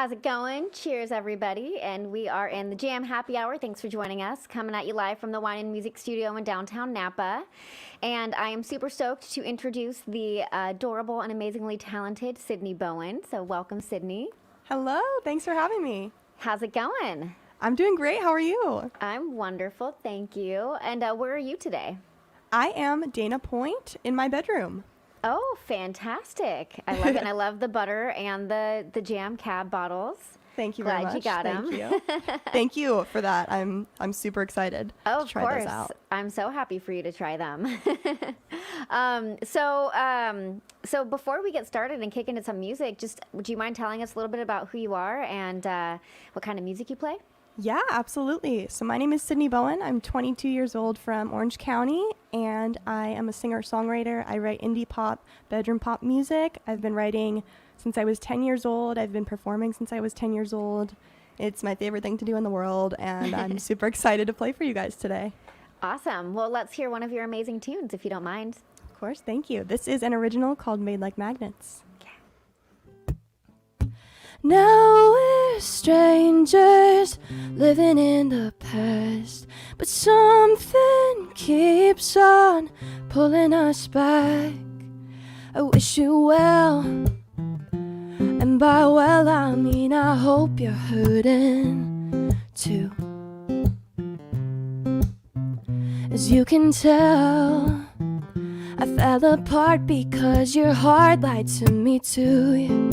How's it going? Cheers, everybody. And we are in the Jam Happy Hour. Thanks for joining us. Coming at you live from the Wine and Music Studio in downtown Napa. And I am super stoked to introduce the adorable and amazingly talented Sidney Bowen. So welcome, Sidney. Hello. Thanks for having me. How's it going? I'm doing great. How are you? I'm wonderful. Thank you. And where are you today? I am Dana Point in my bedroom. Oh, fantastic. I love it. And I love the butter and the jam cab bottles. Thank you very much. Glad you got them. Thank you. Thank you for that. I'm super excited to try those out. I'm so happy for you to try them. So before we get started and kick into some music, just would you mind telling us a little bit about who you are and what kind of music you play? Yeah, absolutely. So my name is Sidney Bowen. I'm 22 years old from Orange County, and I am a singer-songwriter. I write indie pop, bedroom pop music. I've been writing since I was 10 years old. I've been performing since I was 10 years old. It's my favorite thing to do in the world, and I'm super excited to play for you guys today. Awesome. Well, let's hear one of your amazing tunes, if you don't mind. Of course, thank you. This is an original called Made Like Magnets. Now we're strangers living in the past, but something keeps on pulling us back. I wish you well, and by well I mean I hope you're hurting too. As you can tell, I fell apart because your heart lied to me too.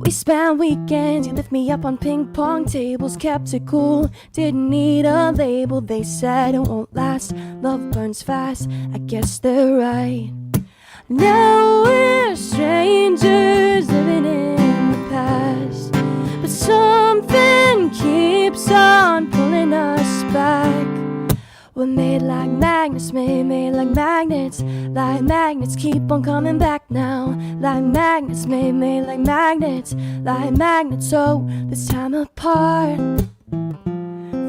We spent weekends, you lift me up on ping pong tables, kept it cool, didn't need a label. They said it won't last, love burns fast, I guess they're right. Now we're strangers living in the past, but something keeps on pulling us back. We're made like magnets, made like magnets. Like magnets, keep on coming back now. Like magnets, made like magnets. Like magnets, oh, this time apart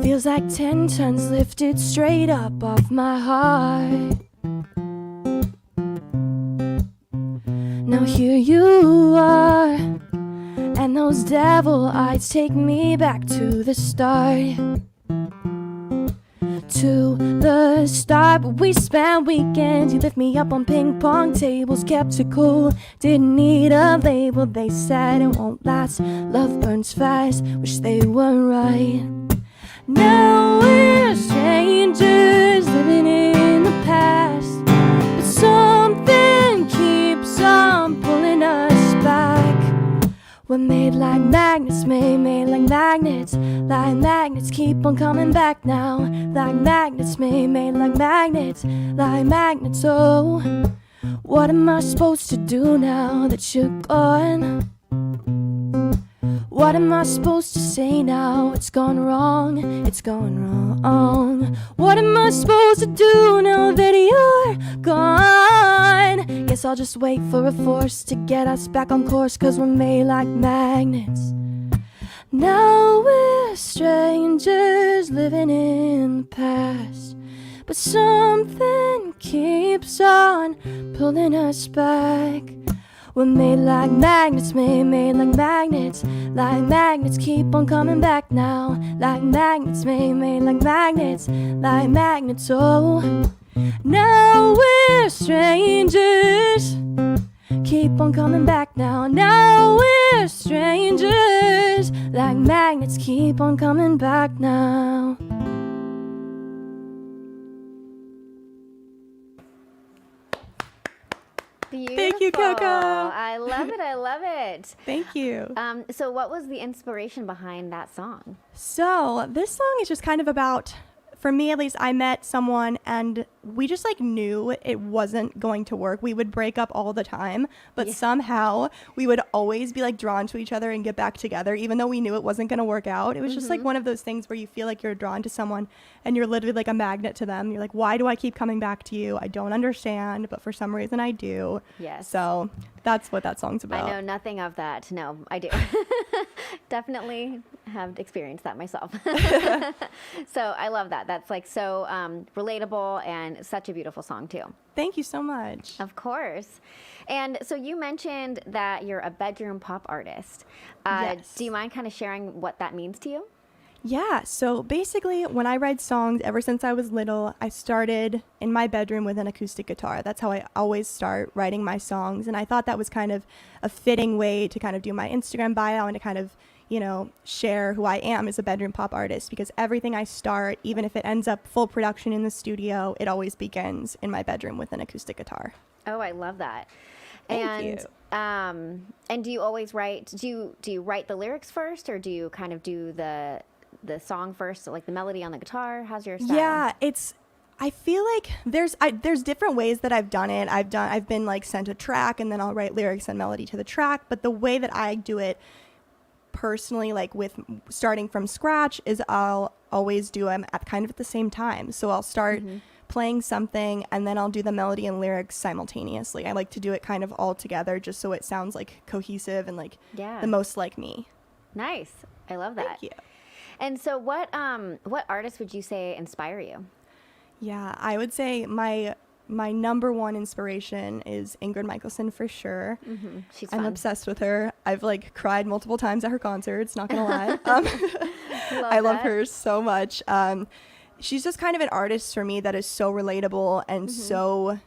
feels like 10 tons lifted straight up off my heart. Now here you are, and those devil eyes take me back to the start. To the start, but we spent weekends. You lift me up on ping pong tables, kept it cool, didn't need a label. They said it won't last, love burns fast, wish they were right. Now we're strangers living in the past, but something keeps on pulling us back. We're made like magnets, made like magnets. Like magnets, keep on coming back now. Like magnets, made like magnets. Like magnets, oh, what am I supposed to do now that you're gone? What am I supposed to say now? It's gone wrong, it's gone wrong. What am I supposed to do now that you're gone? Guess I'll just wait for a force to get us back on course, 'cause we're made like magnets. Now we're strangers living in the past, but something keeps on pulling us back. We're made like magnets, made like magnets. Like magnets, keep on coming back now. Like magnets, made like magnets. Like magnets, oh, now we're strangers. Keep on coming back now. Now we're strangers. Like magnets, keep on coming back now. Beautiful. Thank you, Coco. I love it. I love it. Thank you. So what was the inspiration behind that song? So this song is just kind of about, for me at least, I met someone and we just like knew it wasn't going to work. We would break up all the time, but somehow we would always be like drawn to each other and get back together, even though we knew it wasn't going to work out. It was just like one of those things where you feel like you're drawn to someone and you're literally like a magnet to them. You're like, why do I keep coming back to you? I don't understand, but for some reason I do. Yes. So that's what that song's about. I know nothing of that. No, I do. Definitely have experienced that myself. So I love that. That's like so relatable and such a beautiful song too. Thank you so much. Of course. And so you mentioned that you're a bedroom pop artist. Yes. Do you mind kind of sharing what that means to you? Yeah, so basically when I write songs, ever since I was little, I started in my bedroom with an acoustic guitar. That's how I always start writing my songs. And I thought that was kind of a fitting way to kind of do my Instagram bio and to kind of, you know, share who I am as a bedroom pop artist, because everything I start, even if it ends up full production in the studio, it always begins in my bedroom with an acoustic guitar. Oh, I love that. Thank you. And do you always write, do you write the lyrics first, or do you kind of do the song first, so like the melody on the guitar? How's your style? Yeah, I feel like there's different ways that I've done it. I've been like sent a track and then I'll write lyrics and melody to the track, but the way that I do it personally, like with starting from scratch, is I'll always do them at kind of at the same time. So I'll start playing something and then I'll do the melody and lyrics simultaneously. I like to do it kind of all together just so it sounds like cohesive and like the most like me. Nice. I love that. Thank you. And so what artists would you say inspire you? Yeah, I would say my number one inspiration is Ingrid Michaelson for sure. She's fun. I'm obsessed with her. I've like cried multiple times at her concerts, not gonna lie. I love her so much. She's just kind of an artist for me that is so relatable and so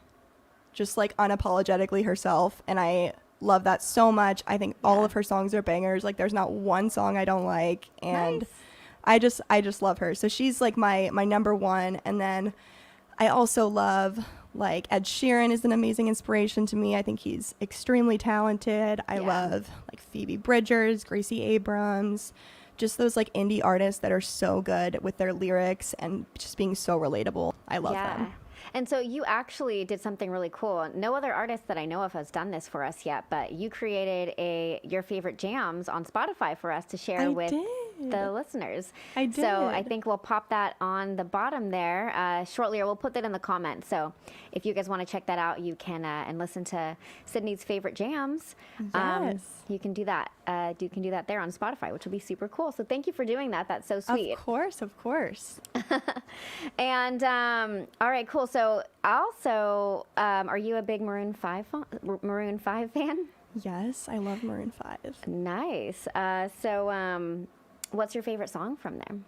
just like unapologetically herself, and I love that so much. I think all of her songs are bangers. Like there's not one song I don't like, and I just love her. So she's like my number one. And then I also love like Ed Sheeran is an amazing inspiration to me. I think he's extremely talented. I love like Phoebe Bridgers, Gracie Abrams, just those like indie artists that are so good with their lyrics and just being so relatable. I love them. And so you actually did something really cool. No other artist that I know of has done this for us yet, but you created your favorite jams on Spotify for us to share with the listeners. I did. So I think we'll pop that on the bottom there shortly, or we'll put that in the comments. So if you guys want to check that out, you can and listen to Sidney's favorite jams. Yes. You can do that. You can do that there on Spotify, which will be super cool. So thank you for doing that. That's so sweet. Of course. And all right, cool. So also, are you a big Maroon 5 fan? Yes, I love Maroon 5. Nice. So what's your favorite song from them?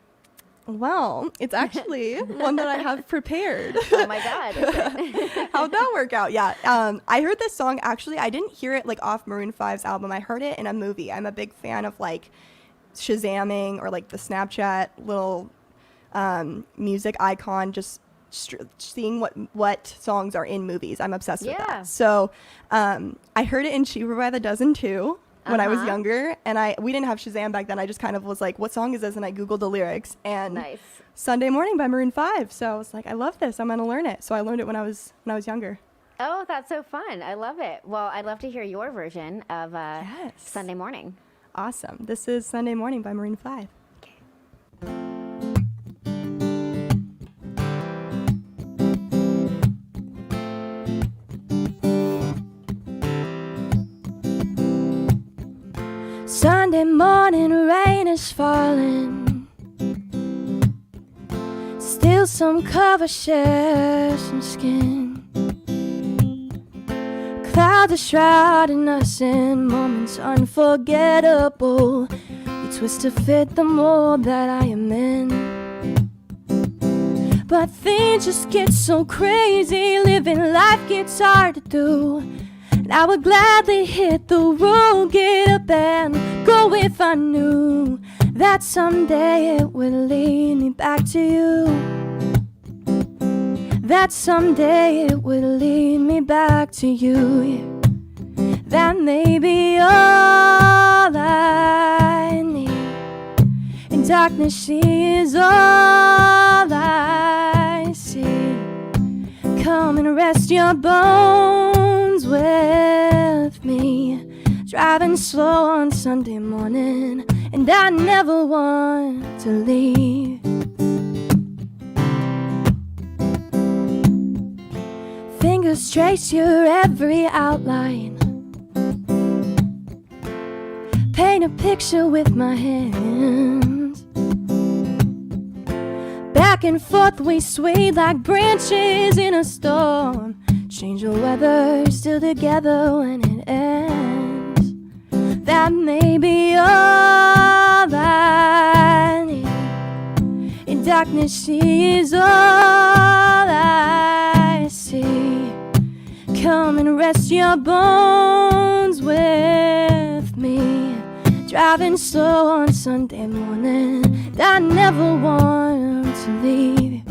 Well, it's actually one that I have prepared. Oh my God. How'd that work out? Yeah. I heard this song, actually, I didn't hear it like off Maroon 5's album. I heard it in a movie. I'm a big fan of like Shazamming or like the Snapchat little music icon, just seeing what songs are in movies. I'm obsessed with that. So I heard it in Cheaper by the Dozen too when I was younger, and we didn't have Shazam back then. I just kind of was like, what song is this? And I Googled the lyrics, and Sunday Morning by Maroon 5. So I was like, I love this. I'm going to learn it. So I learned it when I was younger. Oh, that's so fun. I love it. Well, I'd love to hear your version of Sunday Morning. Awesome. This is Sunday Morning by Maroon 5. Sunday morning, rain is falling. Still some cover shares some skin. Clouds are shrouding us in moments unforgettable. We twist to fit the mold that I am in. But things just get so crazy, living life gets hard to do. And I would gladly hit the road, get up and go if I knew that someday it would lead me back to you. That someday it would lead me back to you. That may be all I need. In darkness she is all I see. Come and rest your bones with me. Driving slow on Sunday morning, and I never want to leave. Fingers trace your every outline. Paint a picture with my hands. Back Back and forth we swayed like branches in a storm. Change the weather, still together when it ends. That may be all I need. In darkness she is all I see. Come and rest your bones with me. Driving slow on Sunday morning, I never want to leave.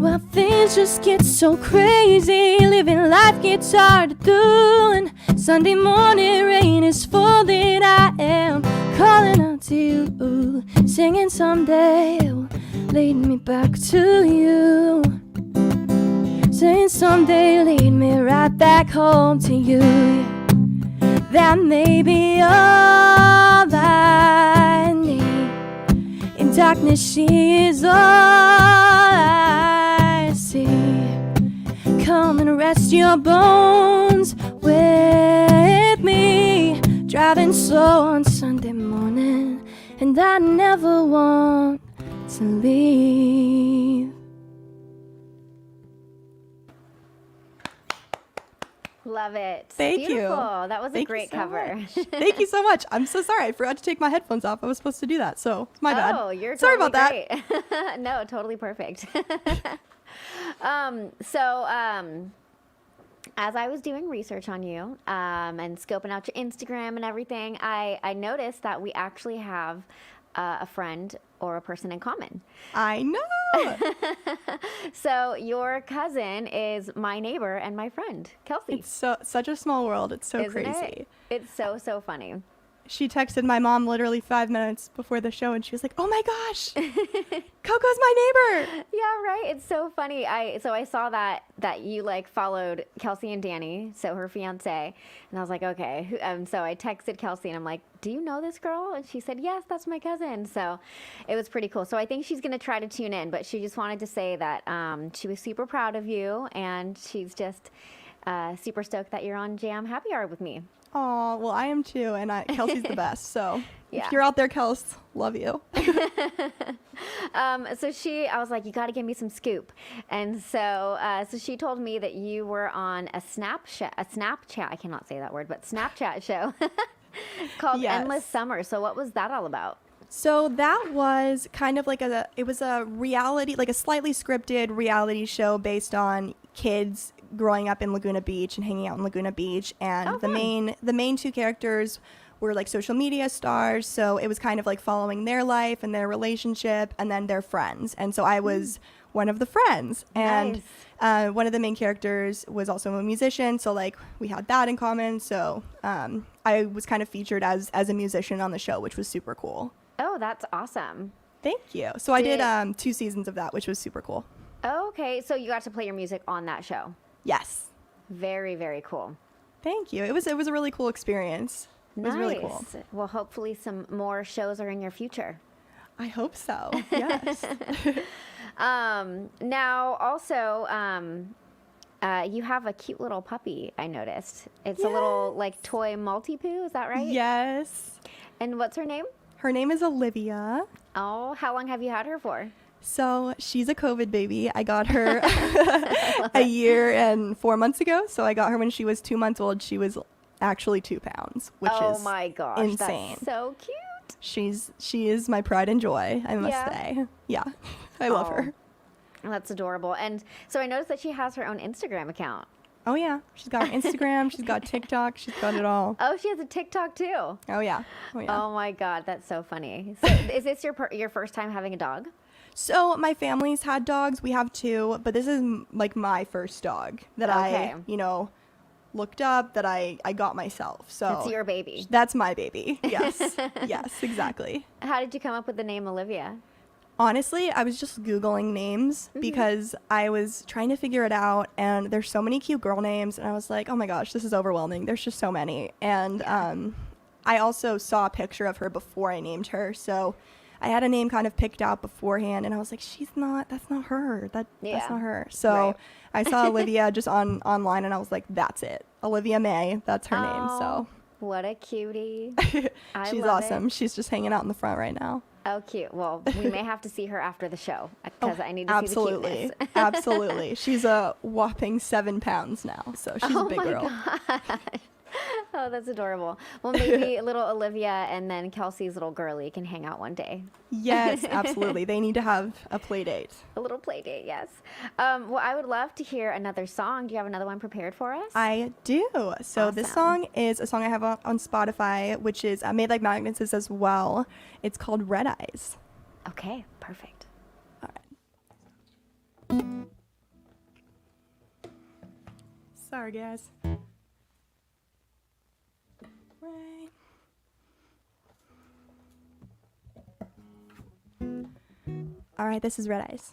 Well, things just get so crazy, living life gets hard to do, and Sunday morning rain is falling. I am calling out to you, singing someday will lead me back to you. Saying someday lead me right back home to you. That may be all I need. In darkness she is all I see. Come and rest your bones with me. Driving slow on Sunday morning, and I never want to leave. Love it. Thank you. Beautiful. That was a Thank great you so cover. much. Thank you so much. I'm so sorry. I forgot to take my headphones off. I was supposed to do that, so it's my bad. Oh, you're sorry totally about great. That. No, totally perfect. As I was doing research on you and scoping out your Instagram and everything, I noticed that we actually have a friend or a person in common. I know. So your cousin is my neighbor and my friend, Kelsey. It's such a small world. It's so Isn't crazy. it? It's so funny. She texted my mom literally 5 minutes before the show, and she was like, "Oh my gosh, Coco's my neighbor." Yeah, right. It's so funny. I saw that you like followed Kelsey and Danny, so her fiance, and I was like, okay. So I texted Kelsey and I'm like, "Do you know this girl?" And she said, "Yes, that's my cousin." So it was pretty cool. So I think she's gonna try to tune in, but she just wanted to say that she was super proud of you, and she's just super stoked that you're on Jam Happy Hour with me. Oh, well, I am too, and Kelsey's the best. So Yeah. if you're out there, Kels, love you. I was like, you got to give me some scoop. And so she told me that you were on a Snapchat, I cannot say that word, but Snapchat show called Yes. Endless Summer. So what was that all about? So that was kind of like a reality, like a slightly scripted reality show based on kids growing up in Laguna Beach and hanging out in Laguna Beach. And the main two characters were like social media stars. So it was kind of like following their life and their relationship and then their friends. And so I was one of the friends. And one of the main characters was also a musician. So like we had that in common. So I was kind of featured as a musician on the show, which was super cool. Oh, that's awesome. Thank you. So I did 2 seasons of that, which was super cool. Okay, so you got to play your music on that show. Yes. Very, very cool. Thank you. It was a really cool experience. It was really cool. Well, hopefully some more shows are in your future. I hope so. Yes. Now, also, you have a cute little puppy, I noticed. It's a little, like, toy Maltipoo, is that right? Yes. And what's her name? Her name is Olivia. Oh, how long have you had her for? So she's a COVID baby. I got her a year and 4 months ago. So I got her when she was 2 months old. She was actually 2 pounds, which is my gosh, insane. That's so cute. She is my pride and joy, I must say. Yeah. I love her. That's adorable. And so I noticed that she has her own Instagram account. Oh, yeah. She's got Instagram. She's got TikTok. She's got it all. Oh, she has a TikTok too. Oh, yeah. Oh, yeah. Oh, my God. That's so funny. So is this your first time having a dog? So my family's had dogs. We have 2, but this is like my first dog that I looked up, that I got myself. So It's your baby. That's my baby. Yes. Yes, exactly. How did you come up with the name Olivia? Honestly, I was just Googling names because I was trying to figure it out, and there's so many cute girl names, and I was like, oh my gosh, this is overwhelming. There's just so many. And I also saw a picture of her before I named her, so I had a name kind of picked out beforehand, and I was like, that's not her. That's not her. So I saw Olivia just online, and I was like, that's it. Olivia May. That's her name. So what a cutie. she's awesome. She's just hanging out in the front right now. Oh, cute. Well, we may have to see her after the show because I need to see the cuteness. Absolutely. She's a whopping 7 pounds now, so she's a big girl. God. Oh, that's adorable. Well, maybe little Olivia and then Kelsey's little girly can hang out one day. Yes, absolutely. They need to have a play date. A little play date, yes. Well, I would love to hear another song. Do you have another one prepared for us? I do. So This song is a song I have on Spotify, which is Made Like Magnets as well. It's called Red Eyes. Okay, perfect. All right. Sorry, guys. Right. All right, this is Red Eyes.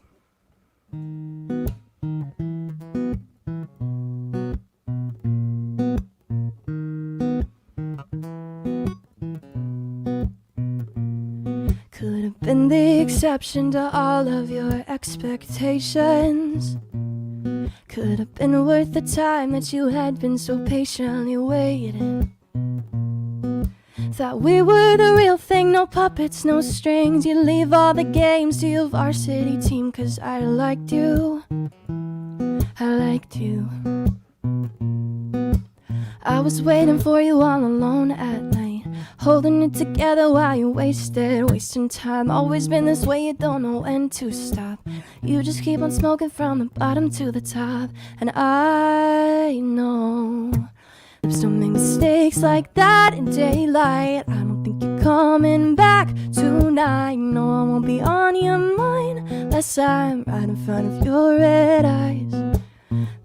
Could have been the exception to all of your expectations. Could have been worth the time that you had been so patiently waiting. Thought we were the real thing, no puppets, no strings. You leave all the games to your varsity team, 'cause I liked you. I liked you. I was waiting for you all alone at night, holding it together while you wasting time. Always been this way, you don't know when to stop. You just keep on smoking from the bottom to the top. And I know lips don't make mistakes like that in daylight. I don't think you're coming back tonight. No, I won't be on your mind unless I'm right in front of your red eyes.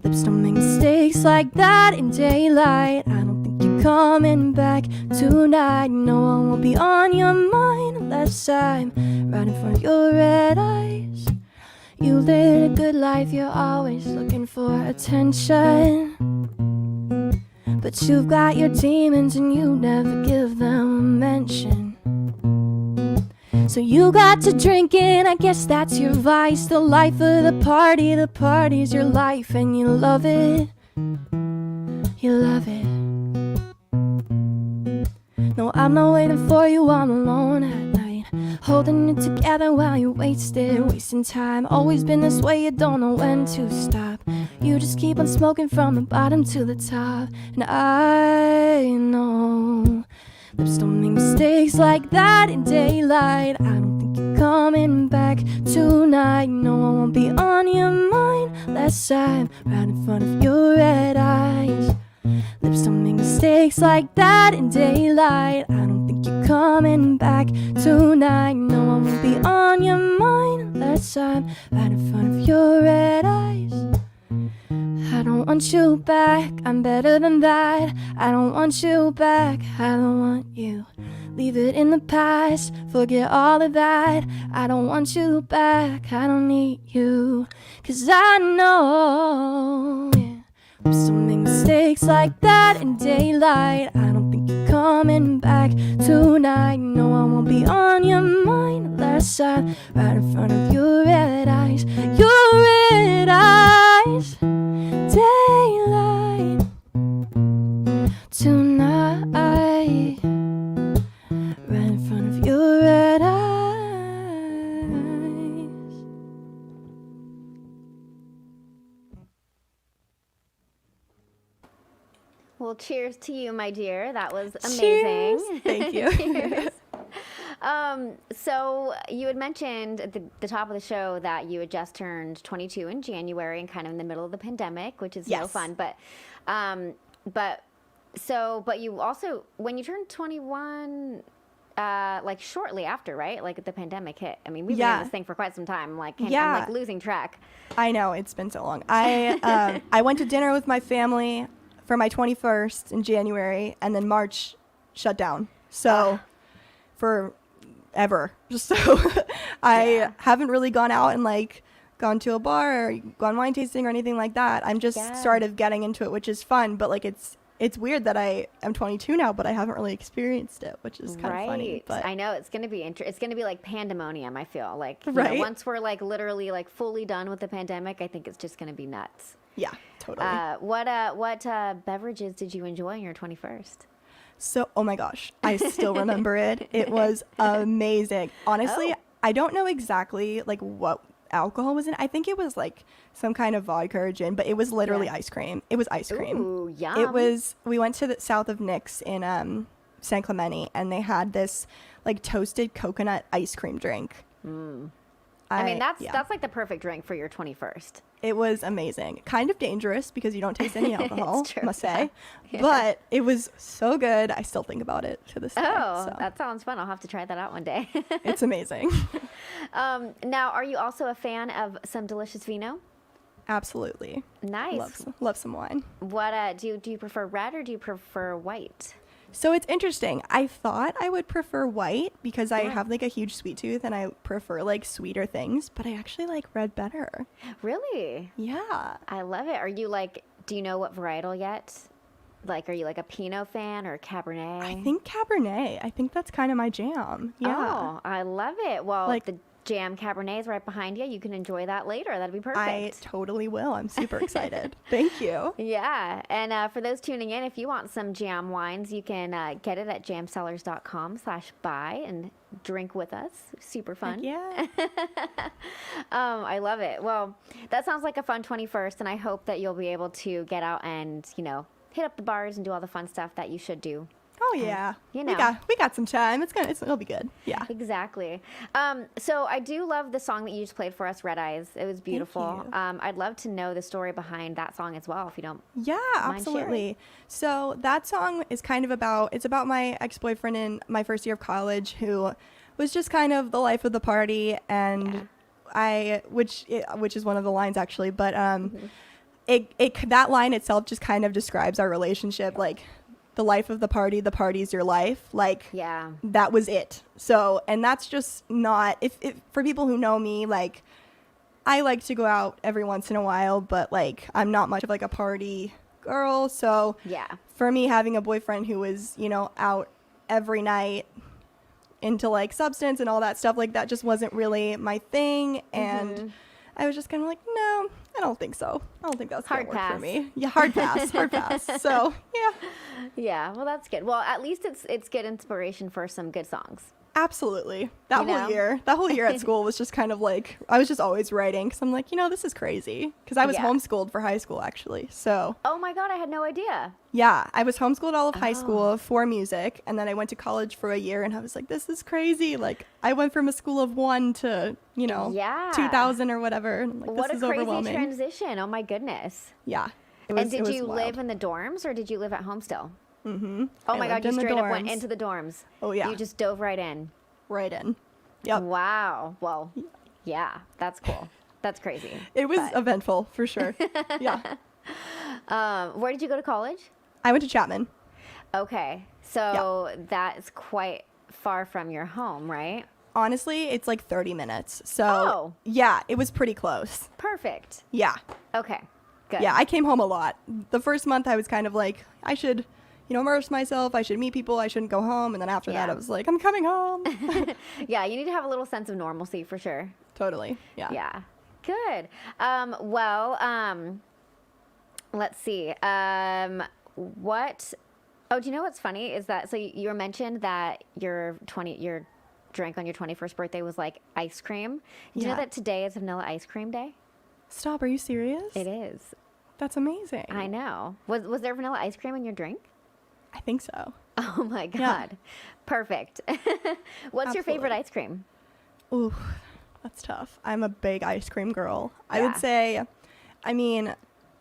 Lips don't make mistakes like that in daylight. I don't think you're coming back tonight. No, I won't be on your mind unless I'm right in front of your red eyes. You live a good life, you're always looking for attention, but you've got your demons and you never give them a mention. So you got to drinking, I guess that's your vice. The life of the party's your life, and you love it. You love it. No, I'm not waiting for you all alone at night, holding it together while you wasting time. Always been this way, you don't know when to stop. You just keep on smoking from the bottom to the top. And I know lips don't make mistakes like that in daylight. I don't think you're coming back tonight. No, I won't be on your mind unless I'm right in front of your red eyes. Lips don't make mistakes like that in daylight. I don't think you're coming back tonight. No, I won't be on your mind unless I'm right in front of your red eyes. I don't want you back, I'm better than that. I don't want you back, I don't want you. Leave it in the past, forget all of that. I don't want you back, I don't need you. 'Cause I know, yeah, lips don't make mistakes like that in daylight. I don't think you're coming back tonight. No, I won't be on your mind unless I'm right in front of your red eyes. Your red eyes. Daylight tonight, right in front of your red eyes. Well, cheers to you, my dear. That was amazing. Cheers. Thank you. Cheers. So you had mentioned at the top of the show that you had just turned 22 in January and kind of in the middle of the pandemic, which is no fun. But you also, when you turned 21, like shortly after, right? Like the pandemic hit. I mean, we've been in this thing for quite some time. I'm like losing track. I know, it's been so long. I went to dinner with my family for my 21st in January, and then March shut down. So forever. So I haven't really gone out and like gone to a bar or gone wine tasting or anything like that. I'm just sort of getting into it, which is fun, but like it's weird that I am 22 now, but I haven't really experienced it, which is kind of funny. But I know it's going to be it's going to be like pandemonium, I feel like. You know, once we're like literally like fully done with the pandemic, I think it's just going to be nuts. Yeah, totally. What beverages did you enjoy on your 21st? So, oh my gosh, I still remember it. It was amazing. Honestly, I don't know exactly like what alcohol was in it. I think it was like some kind of vodka or gin, but it was literally ice cream. It was ice cream. Ooh, yum. It was, we went to the south of Nix in San Clemente, and they had this like toasted coconut ice cream drink. I mean, that's like the perfect drink for your 21st. It was amazing. Kind of dangerous because you don't taste any alcohol, It's true, must say. But it was so good. I still think about it to this day. Oh, So that sounds fun. I'll have to try that out one day. it's amazing. Now, are you also a fan of some delicious vino? Absolutely. Nice. Love some wine. What do you prefer red or do you prefer white? So it's interesting. I thought I would prefer white because I have like a huge sweet tooth and I prefer like sweeter things, but I actually like red better. Really? Yeah. I love it. Are you like, do you know what varietal yet? Like, are you like a Pinot fan or a Cabernet? I think Cabernet. I think that's kind of my jam. Yeah. Oh, I love it. Well, Like- the Jam Cabernet is right behind you. You can enjoy that later. That'd be perfect. I totally will. I'm super excited. Thank you. Yeah, and for those tuning in, if you want some jam wines, you can get it at jamcellars.com/buy and drink with us. Super fun. Yeah. I love it. Well, that sounds like a fun 21st, and I hope that you'll be able to get out and, hit up the bars and do all the fun stuff that you should do. Oh yeah. You know. We got some time. It'll be good. Yeah. Exactly. So I do love the song that you just played for us, Red Eyes. It was beautiful. you. I'd love to know the story behind that song as well, if you don't. Yeah, absolutely. So that song is kind of about my ex-boyfriend in my first year of college who was just kind of the life of the party, and which is one of the lines actually, but that line itself just kind of describes our relationship, like the life of the party's your life. Like, Yeah. that was it. So, and that's just not, if for people who know me, like, I like to go out every once in a while, but like, I'm not much of like a party girl. So Yeah. for me, having a boyfriend who was, out every night into like substance and all that stuff, like that just wasn't really my thing. And I was just kind of like, no, I don't think so. I don't think that's going to work for me. Yeah, hard pass. So, yeah. Yeah, well, that's good. Well, at least it's good inspiration for some good songs. Absolutely. That You whole know? year at school was just kind of like, I was just always writing because I'm like, this is crazy. Because I was Yeah. homeschooled for high school, actually. So, Oh my God, I had no idea. yeah, I was homeschooled all of high school for music. And then I went to college for a year and I was like, this is crazy. Like, I went from a school of one to, Yeah. 2,000 or whatever. And I'm like, What this a is crazy overwhelming. transition. Oh my goodness. Yeah. And did it was you wild. live in the dorms or did you live at home still? Mm-hmm. Oh my God, you in the straight up went dorms. into the dorms. Oh, yeah. You just dove right in. Right in. Yep. Wow. Well, yeah, that's cool. That's crazy. It was But- eventful, for sure. Yeah. Where did you go to college? I went to Chapman. Okay. So that's quite far from your home, right? Honestly, it's like 30 minutes. So, Oh. yeah, it was pretty close. Perfect. Yeah. Okay. Good. Yeah, I came home a lot. The first month, I was kind of like, I should, immerse myself. I should meet people. I shouldn't go home. And then after that, Yeah. I was like, I'm coming home. Yeah, you need to have a little sense of normalcy for sure. Totally. Yeah. Yeah. Good. Let's see. Do you know what's funny is that, so you mentioned that your drink on your 21st birthday was like ice cream. Do you know Yeah. that today is Vanilla Ice Cream Day? Stop. Are you serious? It is. That's amazing. I know. Was there vanilla ice cream in your drink? I think so. Oh my God. Yeah. Perfect. What's your favorite Absolutely. ice cream? Ooh, that's tough. I'm a big ice cream girl. I Yeah. would say,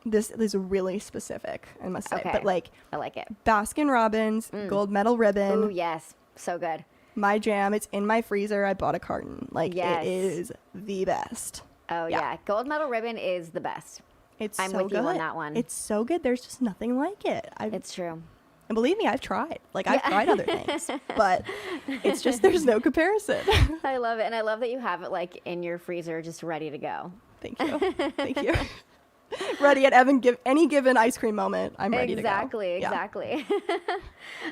this is really specific, I must say. Okay. But like I like it. Baskin Robbins, gold medal ribbon, Oh, yes. So good. my jam. It's in my freezer. I bought a carton. Like, Yes. it is the best. Oh, Yeah. yeah. Gold medal ribbon is the best. It's I'm so with good. you on that one. It's so good. There's just nothing like it. It's true. And believe me, I've tried. Like, I've tried other things, but it's just there's no comparison. I love it. And I love that you have it like in your freezer just ready to go. Thank you. Thank you. Ready at any given ice cream moment. I'm ready to go. Exactly.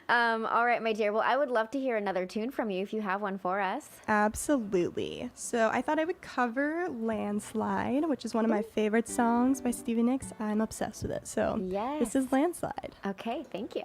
All right, my dear. Well, I would love to hear another tune from you if you have one for us. Absolutely. So I thought I would cover Landslide, which is one of my favorite songs by Stevie Nicks. I'm obsessed with it. So this is Landslide. Okay, thank you.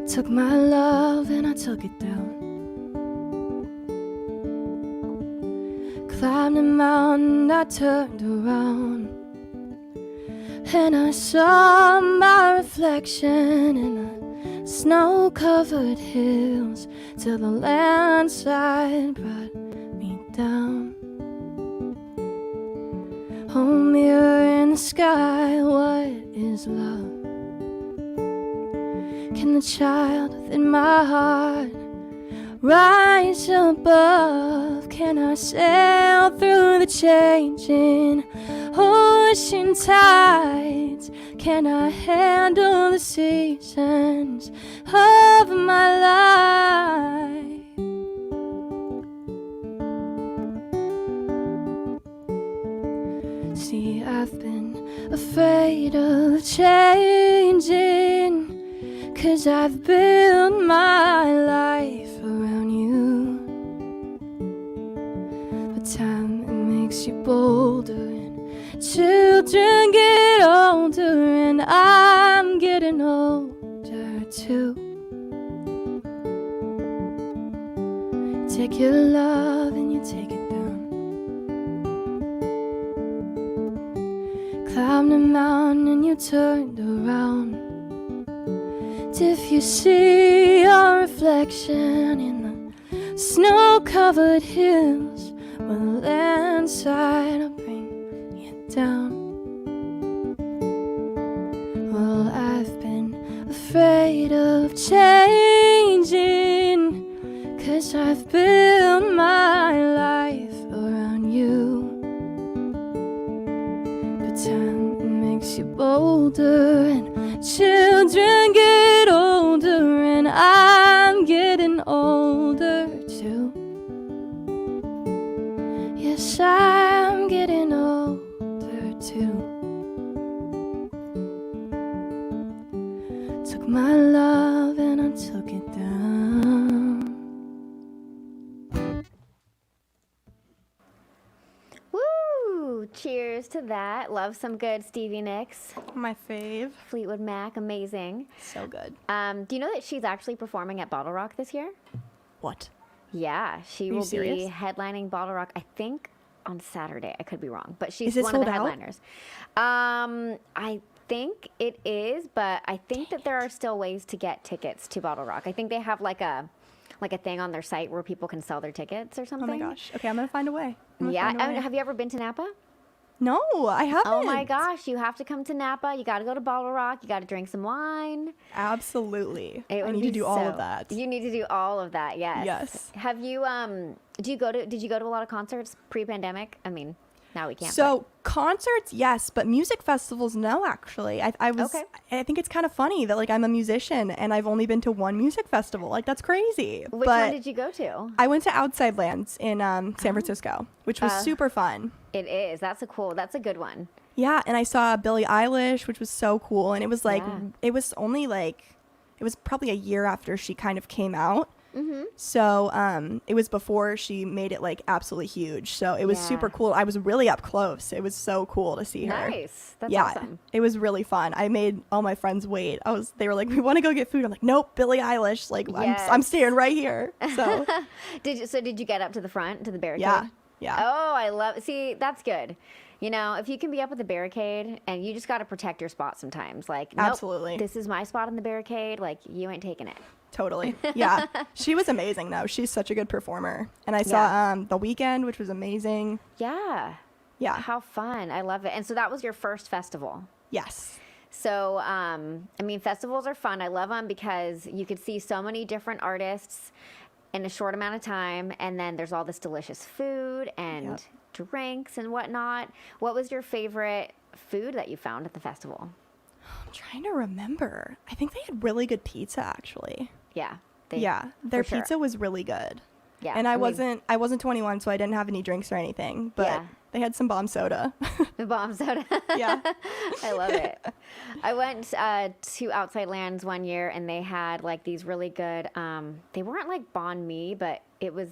Took my love and I took it down. Climbed a mountain, I turned around, and I saw my reflection in the snow-covered hills, till the landslide brought me down. Oh, mirror in the sky, what is love? Can the child within my heart rise above? Can I sail through the changing ocean tides? Can I handle the seasons of my life? See, I've been afraid of changing, 'cause I've built my life around you. But time, it makes you bolder, and children get older, and I'm getting older too. Take your love and you take it down. Climbed a mountain and you turned around. If you see your reflection in the snow-covered hills, well, the landslide will bring you down. Well, I've been afraid of changing, 'cause I've built my life around you. But time, it makes you bolder, and children get older, and I'm getting older too. Yes, I'm getting older too. Took my love and I took it down. Woo! Cheers to that. Love some good Stevie Nicks. My fave. Fleetwood Mac, amazing. So good. Do you know that she's actually performing at Bottle Rock this year? What? Yeah, she will be headlining Bottle Rock, I think, on Saturday. I could be wrong, but she's one of the headliners. I think it is, but I think that there are still ways to get tickets to Bottle Rock. I think they have like a thing on their site where people can sell their tickets or something. Oh my gosh. Okay, I'm gonna find a way. Have you ever been to Napa? No, I haven't. Oh my gosh, you have to come to Napa. You got to go to Bottle Rock. You got to drink some wine. Absolutely. I need to do all of that. You need to do all of that. Yes. Yes. Have you did you go to a lot of concerts pre-pandemic? I mean, now we can't. So concerts, yes, but music festivals, no, actually. I think it's kind of funny that like I'm a musician and I've only been to one music festival. Like that's crazy. Which one did you go to? I went to Outside Lands in San Francisco, which was super fun. It is. That's a good one. Yeah, and I saw Billie Eilish, which was so cool. And it was like, it was probably a year after she kind of came out. Mm-hmm. So it was before she made it like absolutely huge. So it was super cool. I was really up close. It was so cool to see her. Nice. That's awesome. It was really fun. I made all my friends wait. They were like, we want to go get food. I'm like, nope, Billie Eilish. Like I'm staying right here. So did you get up to the front, to the barricade? Yeah. Oh, I love. See, that's good. You know, if you can be up at the barricade, and you just got to protect your spot sometimes. Like, nope, absolutely, this is my spot on the barricade. Like, you ain't taking it. Totally. Yeah. She was amazing, though. She's such a good performer. And I saw The Weeknd, which was amazing. Yeah. Yeah. How fun. I love it. And so that was your first festival? Yes. So, I mean, festivals are fun. I love them because you could see so many different artists in a short amount of time. And then there's all this delicious food and drinks and whatnot. What was your favorite food that you found at the festival? I'm trying to remember. I think they had really good pizza, actually. Yeah. Their pizza was really good. Yeah. And I wasn't 21, so I didn't have any drinks or anything, but they had some bomb soda. The bomb soda. Yeah. I love it. I went to Outside Lands one year, and they had like these really good, they weren't like banh mi, but it was,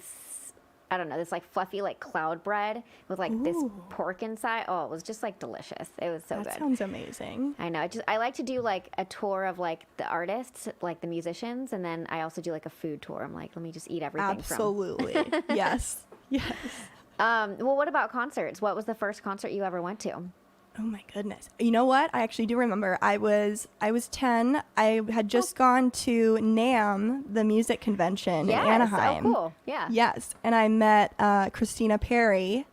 I don't know, this like fluffy like cloud bread with like this pork inside. Oh, it was just like delicious. It was so good. That sounds amazing. I know. I like to do like a tour of like the artists, like the musicians, and then I also do like a food tour. I'm like, let me just eat everything. Absolutely. Yes. Yes. Well, what about concerts? What was the first concert you ever went to? Oh my goodness. You know what? I actually do remember. I was 10. I had just gone to NAMM, the music convention in Anaheim. Oh, cool. Yeah. Yes. And I met Christina Perri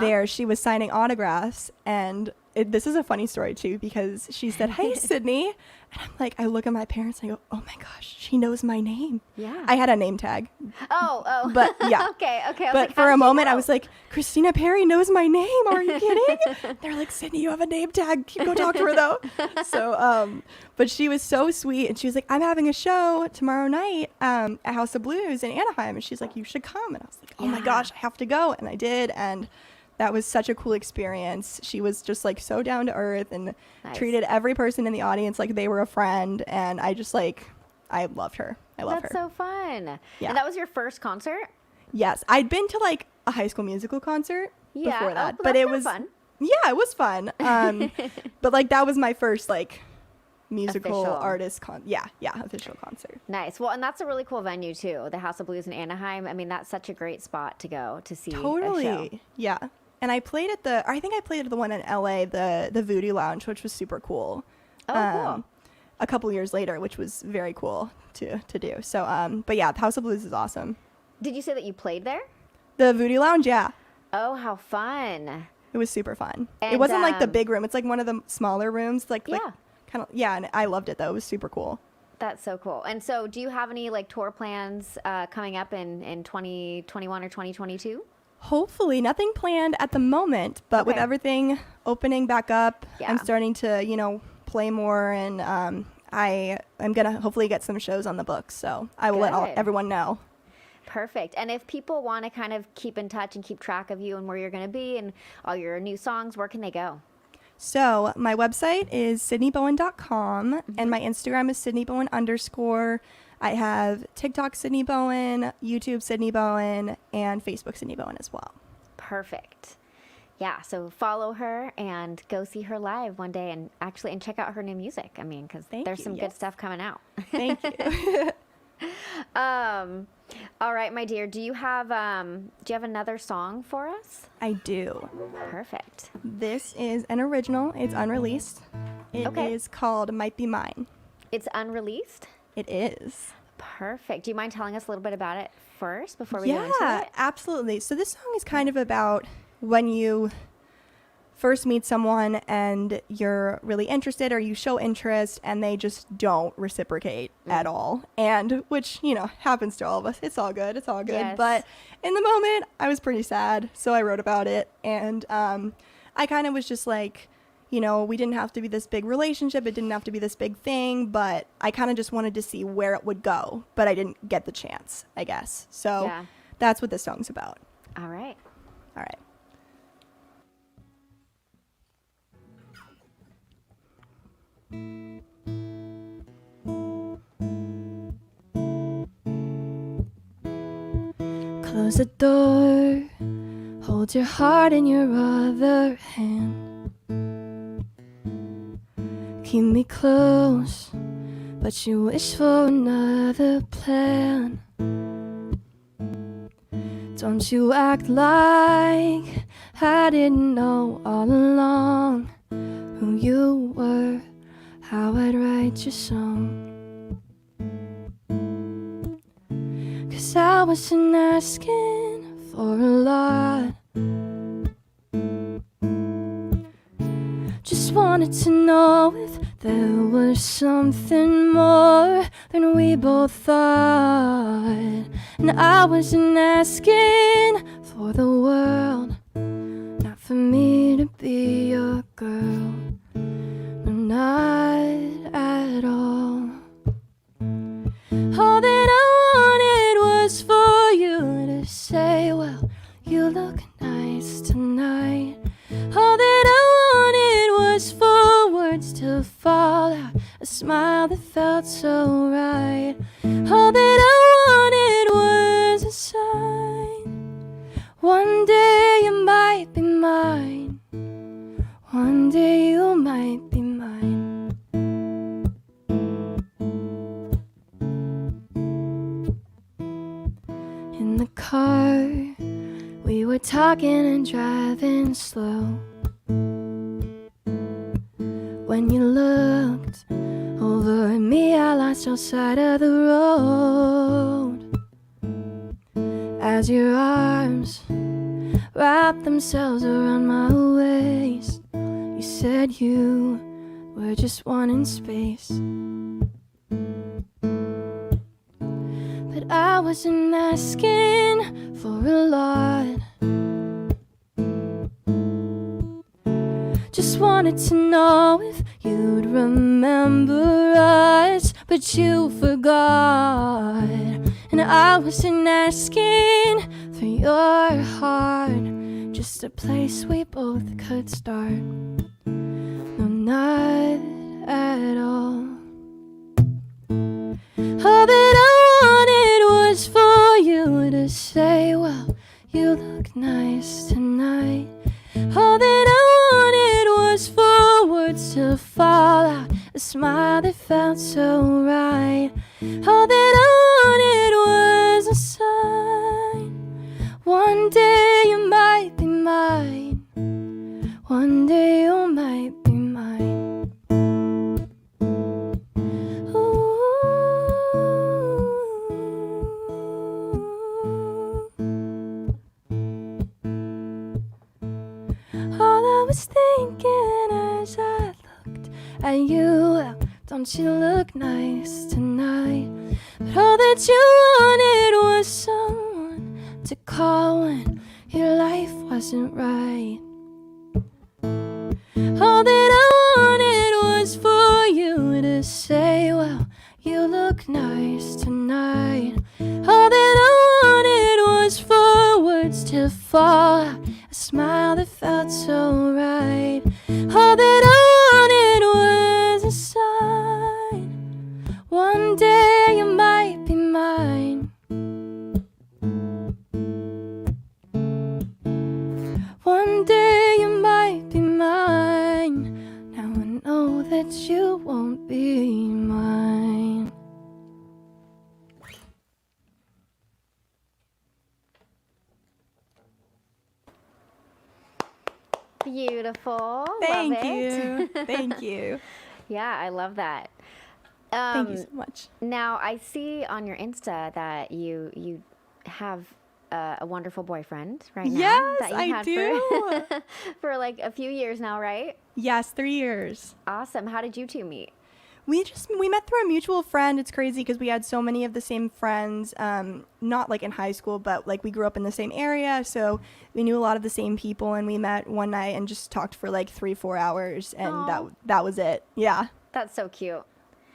there. She was signing autographs. And this is a funny story, too, because she said, "Hey, Sidney." And I'm like, I look at my parents and I go, "Oh my gosh, she knows my name." Yeah. I had a name tag. Oh. But yeah. Okay. But like, for a moment, I was like, Christina Perri knows my name. Are you kidding? They're like, "Sidney, you have a name tag. Go talk to her, though." So, but she was so sweet. And she was like, "I'm having a show tomorrow night at House of Blues in Anaheim." And she's like, "You should come." And I was like, "Oh my gosh, I have to go." And I did. And that was such a cool experience. She was just like so down to earth and treated every person in the audience like they were a friend. And I just like, I loved her. I love her. That's so fun. Yeah. And that was your first concert? Yes. I'd been to like a High School Musical concert before that. But it was fun. Yeah, it was fun. But like that was my first like musical official artist official concert. Nice. Well, and that's a really cool venue too, the House of Blues in Anaheim. I mean, that's such a great spot to go to see a show. Yeah. And I played at I think I played at the one in LA, the Voodoo Lounge, which was super cool. Cool. A couple years later, which was very cool to do. So, but yeah, the House of Blues is awesome. Did you say that you played there? The Voodoo Lounge, yeah. Oh, how fun. It was super fun. And, it wasn't like the big room. It's like one of the smaller rooms. Like yeah. And I loved it though. It was super cool. That's so cool. And so do you have any like tour plans coming up in 2021 or 2022? Hopefully, nothing planned at the moment, but with everything opening back up, I'm starting to, play more, and I'm going to hopefully get some shows on the books, so I will let everyone know. Perfect. And if people want to kind of keep in touch and keep track of you and where you're going to be and all your new songs, where can they go? So my website is sydneybowen.com, and my Instagram is sydneybowen_. I have TikTok Sidney Bowen, YouTube Sidney Bowen, and Facebook Sidney Bowen as well. Perfect. Yeah, so follow her and go see her live one day and check out her new music. I mean, because there's some good stuff coming out. Thank you. All right, my dear, do you have another song for us? I do. Perfect. This is an original. It's unreleased. It is called Might Be Mine. It's unreleased? It is. Perfect. Do you mind telling us a little bit about it first before we go into it? Yeah, absolutely. So this song is kind of about when you first meet someone and you're really interested, or you show interest and they just don't reciprocate at all. And which, happens to all of us. It's all good. It's all good. Yes. But in the moment, I was pretty sad. So I wrote about it. And I kind of was just like, we didn't have to be this big relationship. It didn't have to be this big thing, but I kind of just wanted to see where it would go, but I didn't get the chance, I guess. So that's what this song's about. All right. All right. Close the door, hold your heart in your other hand. Keep me close, but you wish for another plan. Don't you act like I didn't know all along who you were, how I'd write your song. 'Cause I wasn't asking for a lot, just wanted to know if there was something more than we both thought. And I wasn't asking for the world, for me to be your girl. No, not at all. All that I wanted was for you to say, well, you look nice tonight. All that I wanted was for words to fall out, a smile that felt so right. All that I wanted was a sign. One day you might be mine. One day you might be mine. In the car, we were talking and driving slow. When you looked over at me, I lost your sight of the road. As your arms wrapped themselves around my waist, you said you were just one in space. But I wasn't asking for a lot. Just wanted to know if you'd remember us, but you forgot. And I wasn't asking for your heart, just a place we both could start. No, not at all. All that I wanted was for you to say, well, you look nice tonight. All that I wanted was for words to fall out, a smile that felt so right. All that I wanted was a sign. One day you might be mine. One day you might be mine. Ooh. All I was thinking as I looked at you, well, don't you look nice tonight? But all that you wanted was someone to call when your life wasn't right. All that I wanted was for you to say, well, you look nice tonight. All that I wanted was for words to fall out, a smile that felt so right. All that I wanted was a sign. One day you might be mine. One day you might be mine. Now I know that you won't be mine. Beautiful. Thank Love it. you. Thank you. Yeah, I love that. Thank you so much. Now, I see on your Insta that you have a wonderful boyfriend right now. Yes, that I had do. For like a few years now, right? Yes, 3 years. Awesome. How did you two meet? We met through a mutual friend. It's crazy because we had so many of the same friends, not like in high school, but like we grew up in the same area. So we knew a lot of the same people, and we met one night and just talked for like 3-4 hours, and Aw. that was it. Yeah. That's so cute.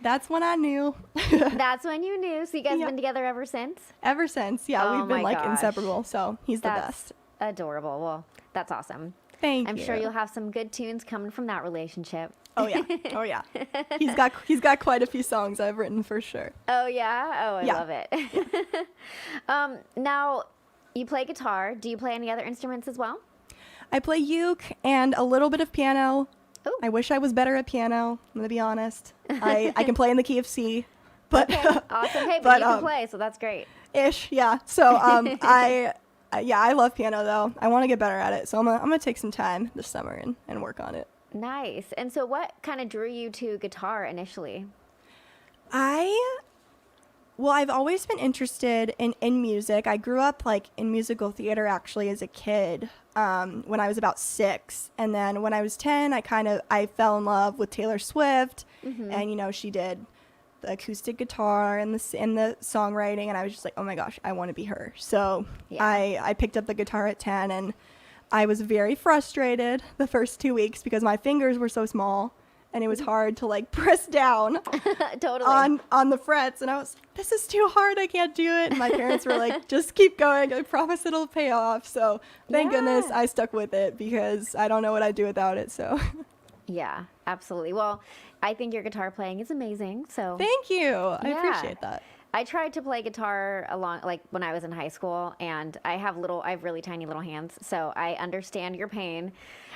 That's when I knew. That's when you knew. So you guys Yeah. been together ever since? Ever since. Yeah, Oh we've been my like gosh. inseparable. So he's the That's best. adorable. Well, that's awesome. Thank I'm you. sure you'll have some good tunes coming from that relationship. Oh yeah. Oh yeah. He's got quite a few songs I've written for sure. Oh yeah? Oh, I Yeah. love it. Now, you play guitar. Do you play any other instruments as well? I play uke and a little bit of piano. Ooh. I wish I was better at piano, I'm gonna be honest. I can play in the key of C, but Okay, awesome. Hey, but but, you can play, so that's great. ish, yeah. So I love piano though. I want to get better at it, so I'm gonna take some time this summer and work on it. Nice. And so what kind of drew you to guitar initially? Well, I've always been interested in music. I grew up like in musical theater actually as a kid when I was about 6. And then when I was 10, I fell in love with Taylor Swift. Mm-hmm. And, you know, she did the acoustic guitar and the songwriting. And I was just like, oh my gosh, I want to be her. So Yeah. I picked up the guitar at 10 and I was very frustrated the first 2 weeks because my fingers were so small and it was hard to like press down Totally. on the frets. And I was like, this is too hard. I can't do it. And my parents were like, just keep going. I promise it'll pay off. So thank goodness I stuck with it because I don't know what I'd do without it. So Yeah, absolutely. Well, I think your guitar playing is amazing. So thank you. I appreciate that. I tried to play guitar like when I was in high school, and I have really tiny little hands, so I understand your pain.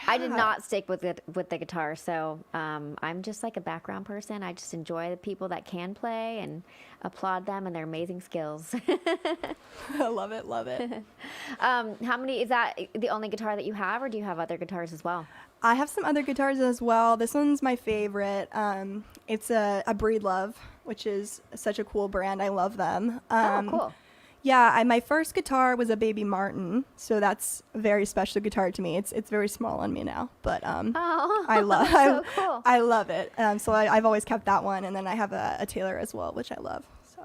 I did not stick with the guitar, so I'm just like a background person. I just enjoy the people that can play and applaud them and their amazing skills. I love it. Love it. How many, is that the only guitar that you have, or do you have other guitars as well? I have some other guitars as well. This one's my favorite. It's a Breedlove, which is such a cool brand. I love them. Oh, cool. Yeah, my first guitar was a Baby Martin, so that's a very special guitar to me. It's very small on me now, but I love so cool. I love it. So I've always kept that one, and then I have a Taylor as well, which I love. So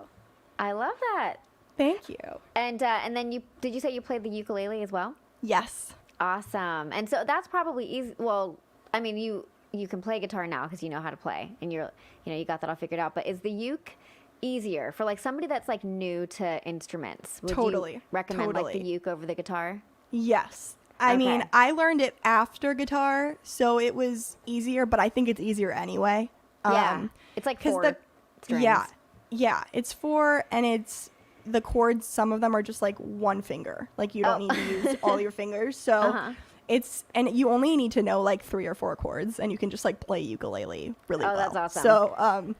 I love that. thank you. And then did you say you played the ukulele as well? Yes. Awesome. And so that's probably easy. Well, I mean, you can play guitar now because you know how to play, and you got that all figured out. But is the uke easier for like somebody that's like new to instruments? Would you recommend like the uke over the guitar? Yes. I mean, I learned it after guitar, so it was easier, but I think it's easier anyway. Yeah. It's like 4 strings. Yeah. It's 4, and it's the chords. Some of them are just like one finger. Like you don't need to use all your fingers. So and you only need to know like 3 or 4 chords, and you can just like play ukulele really well. Oh, that's awesome. So,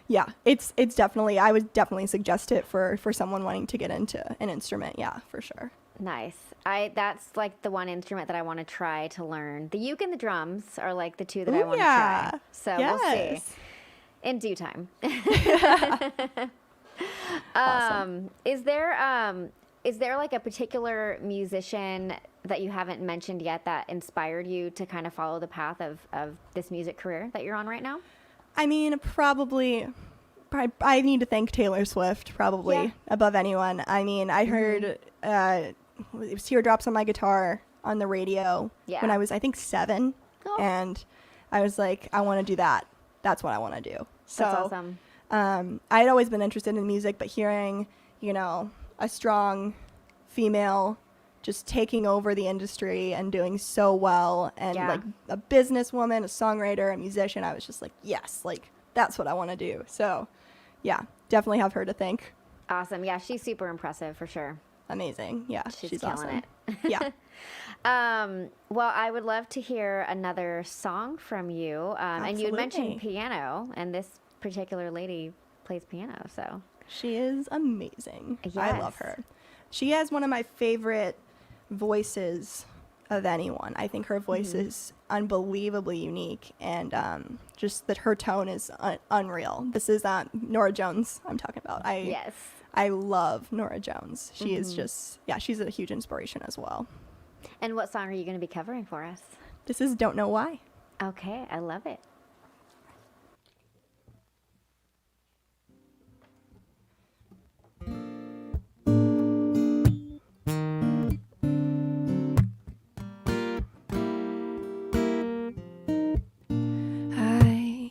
yeah, it's definitely, I would definitely suggest it for someone wanting to get into an instrument. Yeah, for sure. Nice. That's like the one instrument that I want to try to learn. The uke and the drums are like the 2 that I want to try. So we'll see in due time. Awesome. Is there like a particular musician that you haven't mentioned yet that inspired you to kind of follow the path of this music career that you're on right now? I mean, probably I need to thank Taylor Swift above anyone. I mean, I heard it was Teardrops on my guitar on the radio when I was, I think, 7. Oh. And I was like, I want to do that. That's what I want to do. So, that's awesome. I had always been interested in music, but hearing, a strong female just taking over the industry and doing so well, and like a businesswoman, a songwriter, a musician, I was just like, yes, like that's what I want to do. So yeah, definitely have her to thank. Awesome. Yeah, she's super impressive for sure. Amazing. Yeah, she's killing awesome. it. Yeah. Well, I would love to hear another song from you. And you had mentioned piano, and this particular lady plays piano, so. She is amazing. Yes. I love her. She has one of my favorite voices of anyone. I think her voice is unbelievably unique, and just that her tone is unreal. This is Norah Jones I'm talking about. I love Norah Jones. She is just, she's a huge inspiration as well. And what song are you going to be covering for us? This is Don't Know Why. Okay, I love it. I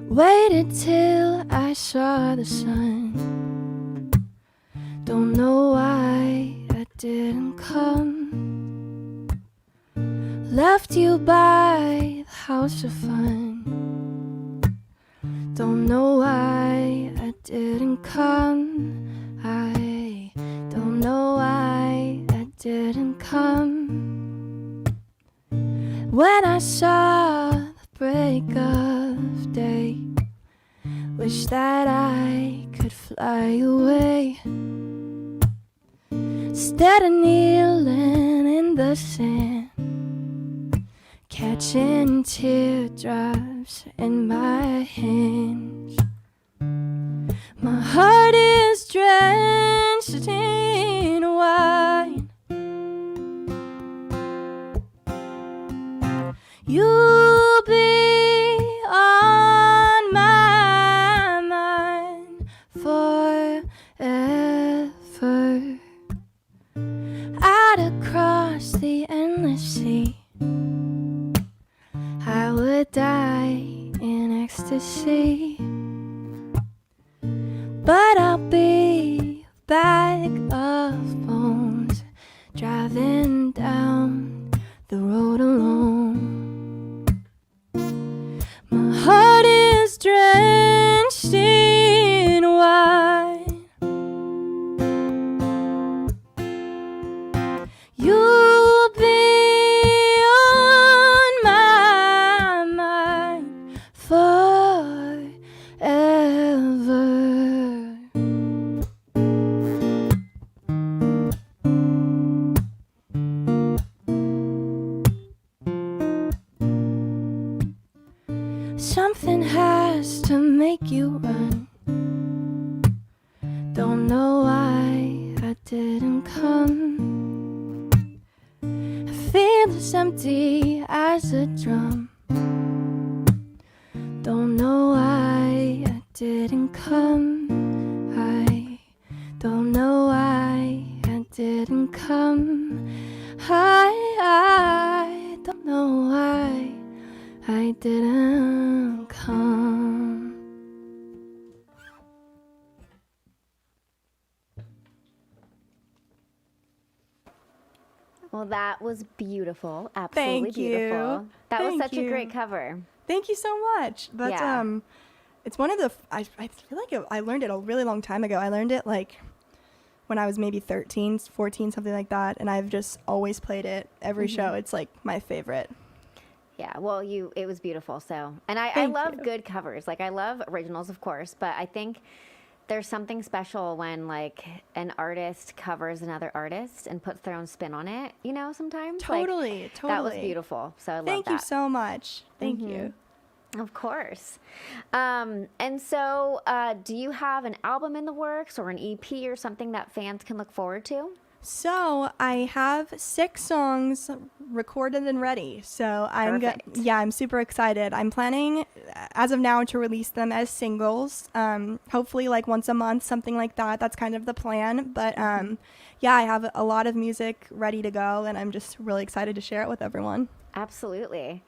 waited till I saw the sun. Don't know why I didn't come. Left you by the house of fun. Don't know why I didn't come. I don't know why I didn't come. When I saw the break of day, wish that I could fly away. Instead of kneeling in the sand, catching teardrops in my hands. My heart is drenched in wine. You'll be on my mind forever. Out across the endless see. But I'll be a bag of bones driving down the road alone. My heart is drenched in wine. You'll be on my mind forever. Something has to make you run. Don't know why I didn't come. I feel as empty as a drum. Don't know why I didn't come. I don't know why I didn't come. I don't know why I didn't come. Well, that was beautiful. Absolutely Thank you. beautiful. That was Thank such you. a great cover. Thank you so much. That's Yeah. it's one of the I feel like I learned it a really long time ago. I learned it like when I was maybe 13, 14, something like that, and I've just always played it every show. It's like my favorite. Yeah, well, it was beautiful. So, and I Thank love you. good covers. Like, I love originals, of course, but I think there's something special when like an artist covers another artist and puts their own spin on it. You know, sometimes Totally, like, that was totally. beautiful. So I love Thank that. you so much. Thank you. Of course. And so, do you have an album in the works or an EP or something that fans can look forward to? So I have 6 songs recorded and ready. So Perfect. I'm super excited. I'm planning, as of now, to release them as singles. Hopefully, like once a month, something like that. That's kind of the plan. But yeah, I have a lot of music ready to go, and I'm just really excited to share it with everyone. Absolutely.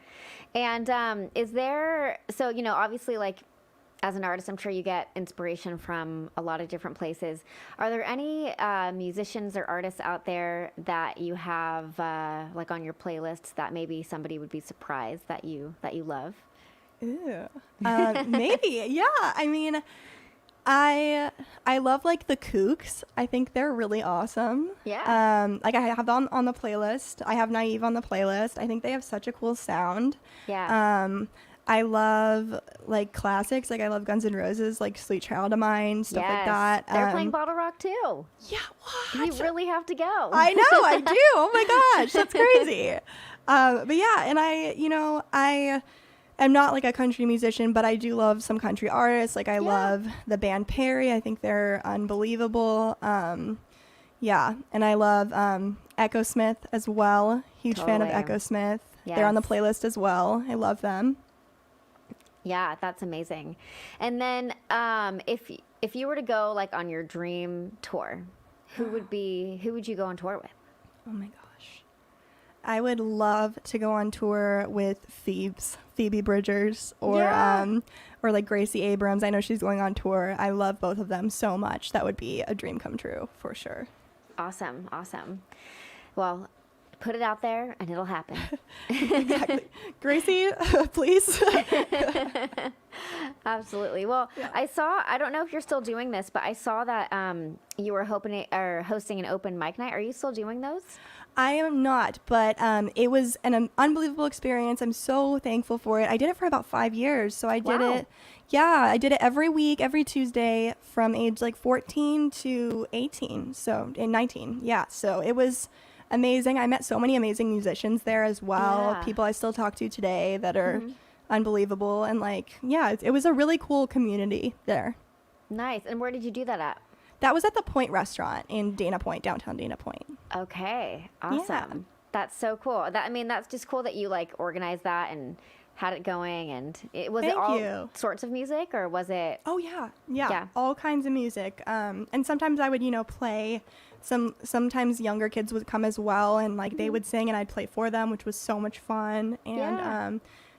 And is there, so, you know, obviously, like, as an artist, I'm sure you get inspiration from a lot of different places. Are there any musicians or artists out there that you have, like, on your playlists that maybe somebody would be surprised that you love? Ooh. Maybe. Yeah. I mean, I love like the Kooks. I think they're really awesome. Yeah. Like I have them on the playlist. I have Naive on the playlist. I think they have such a cool sound. Yeah. I love like classics. Like I love Guns N' Roses, like Sweet Child of Mine, stuff like that. They're playing Bottle Rock too. Yeah, what? You really have to go. I know, I do. Oh my gosh, that's crazy. But yeah, and I am not like a country musician, but I do love some country artists. Like I love the band Perry. I think they're unbelievable. Yeah, and I love Echo Smith as well. Huge fan of Totally. Echo Smith. They're on the Yes. playlist as well. I love them. Yeah, that's amazing. And then if you were to go like on your dream tour, who would you go on tour with? Oh my gosh. I would love to go on tour with Phoebe Bridgers or Yeah. or like Gracie Abrams. I know she's going on tour. I love both of them so much. That would be a dream come true for sure. Awesome, awesome. Well, put it out there and it'll happen. Exactly. Gracie, please. Absolutely. Well, Yeah. I don't know if you're still doing this, but I saw that you were hosting an open mic night. Are you still doing those? I am not, but it was an unbelievable experience. I'm so thankful for it. I did it for about 5 years. So I did Wow. it. Yeah, I did it every week, every Tuesday from age like 14 to 18. So in 19. Yeah. So it was amazing. I met so many amazing musicians there as well. Yeah. People I still talk to today that are unbelievable. And like, yeah, it was a really cool community there. Nice. And where did you do that at? That was at the Point Restaurant in Dana Point, downtown Dana Point. Okay. Awesome. That's so cool. That's just cool that you like organized that and had it going. And was it Thank all you. sorts of music or was it? Oh yeah, yeah, Yeah. all kinds of music. And sometimes I would, play. Sometimes younger kids would come as well, and like they would sing, and I'd play for them, which was so much fun. And Yeah.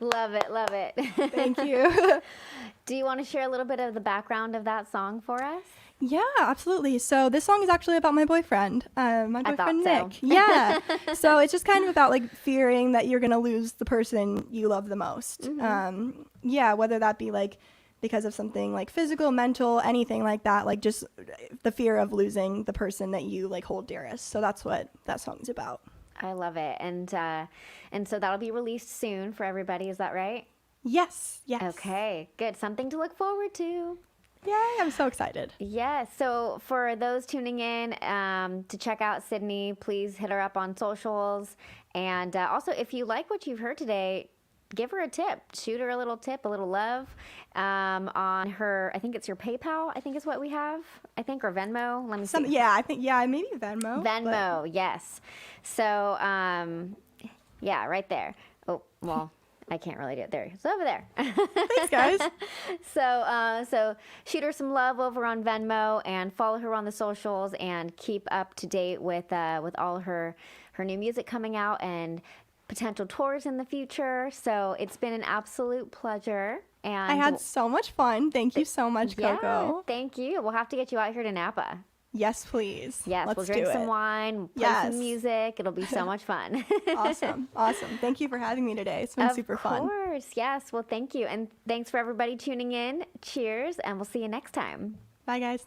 Love it, love it. Thank you. Do you want to share a little bit of the background of that song for us? Yeah, absolutely. So this song is actually about my boyfriend, thought so. Nick. Yeah. So it's just kind of about like fearing that you're gonna lose the person you love the most. Yeah, whether that be like because of something like physical, mental, anything like that, like just the fear of losing the person that you like hold dearest. So that's what that song's about. I love it. And so that'll be released soon for everybody. Is that right? Yes. Yes. Okay, good. Something to look forward to. Yay, I'm so excited. Yes. So for those tuning in to check out Sidney, please hit her up on socials. And also, if you like what you've heard today, give her a tip. Shoot her a little tip, a little love on her. I think it's your PayPal. I think is what we have. I think, or Venmo. Let me see. Yeah, I think maybe Venmo. Venmo, yes. So yeah, right there. Oh well. I can't really do it there. It's over there. Thanks, guys. So shoot her some love over on Venmo and follow her on the socials and keep up to date with all her new music coming out and potential tours in the future. So it's been an absolute pleasure. And I had so much fun. Thank you so much, Coco. Yeah, thank you. We'll have to get you out here to Napa. Yes, please. Yes, Let's we'll drink do some it. wine, play some music. It'll be so much fun. Awesome. Thank you for having me today. It's been super fun. Of course. Yes. Well, thank you. And thanks for everybody tuning in. Cheers. And we'll see you next time. Bye, guys.